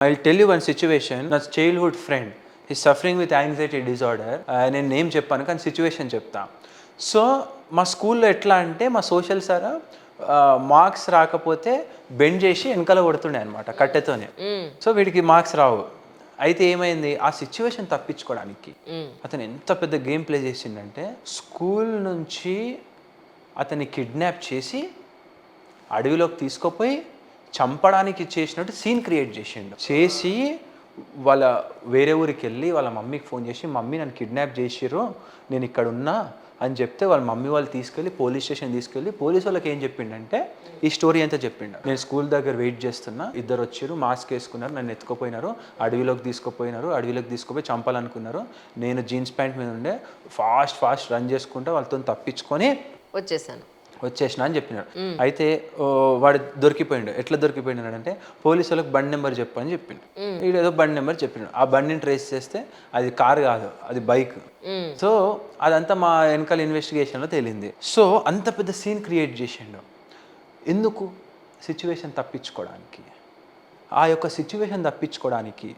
I'll tell you one situation. నా childhood friend is suffering with anxiety disorder. నేను name చెప్పాను కానీ situation చెప్తా. సో మా స్కూల్లో ఎట్లా అంటే మా సోషల్ సార్ మార్క్స్ రాకపోతే బెండ్ చేసి వెనకాల కొడుతుండే అనమాట కట్టెతోనే. సో వీడికి మార్క్స్ రావు. అయితే ఏమైంది, ఆ సిచ్యువేషన్ తప్పించుకోవడానికి అతను ఎంత పెద్ద గేమ్ ప్లే చేసిండంటే స్కూల్ నుంచి అతన్ని కిడ్నాప్ చేసి అడవిలోకి తీసుకుపోయి చంపడానికి చేసినట్టు సీన్ క్రియేట్ చేసి వాళ్ళ వేరే ఊరికి వెళ్ళి వాళ్ళ మమ్మీకి ఫోన్ చేసి, మమ్మీ నన్ను కిడ్నాప్ చేసిర్రు, నేను ఇక్కడ ఉన్నా అని చెప్తే వాళ్ళ మమ్మీ వాళ్ళు తీసుకెళ్ళి పోలీస్ స్టేషన్ తీసుకెళ్ళి పోలీసు వాళ్ళకి ఏం చెప్పిండంటే ఈ స్టోరీ అంతా చెప్పిండు. నేను స్కూల్ దగ్గర వెయిట్ చేస్తున్నా, ఇద్దరు వచ్చారు, మాస్క్ వేసుకున్నారు, నన్ను ఎత్తుకుపోయినారు, అడవిలోకి తీసుకుపోయి చంపాలనుకున్నారు. నేను జీన్స్ ప్యాంట్ మీద ఉండే ఫాస్ట్ రన్ చేసుకుంటా వాళ్ళతో తప్పించుకొని వచ్చేసిన అని చెప్పినాడు. అయితే వాడు దొరికిపోయిండు. ఎట్లా దొరికిపోయినాడు అంటే పోలీసు వాళ్ళకి బండి నెంబర్ చెప్పు అని చెప్పిండు. వీడేదో బండి నెంబర్ చెప్పినాడు. ఆ బండిని ట్రేస్ చేస్తే అది కారు కాదు, అది బైక్. సో అదంతా మా వెనకాల ఇన్వెస్టిగేషన్లో తేలింది. సో అంత పెద్ద సీన్ క్రియేట్ చేసిండు. ఎందుకు? సిచ్యువేషన్ తప్పించుకోవడానికి. ఆ యొక్క సిచ్యువేషన్ తప్పించుకోవడానికి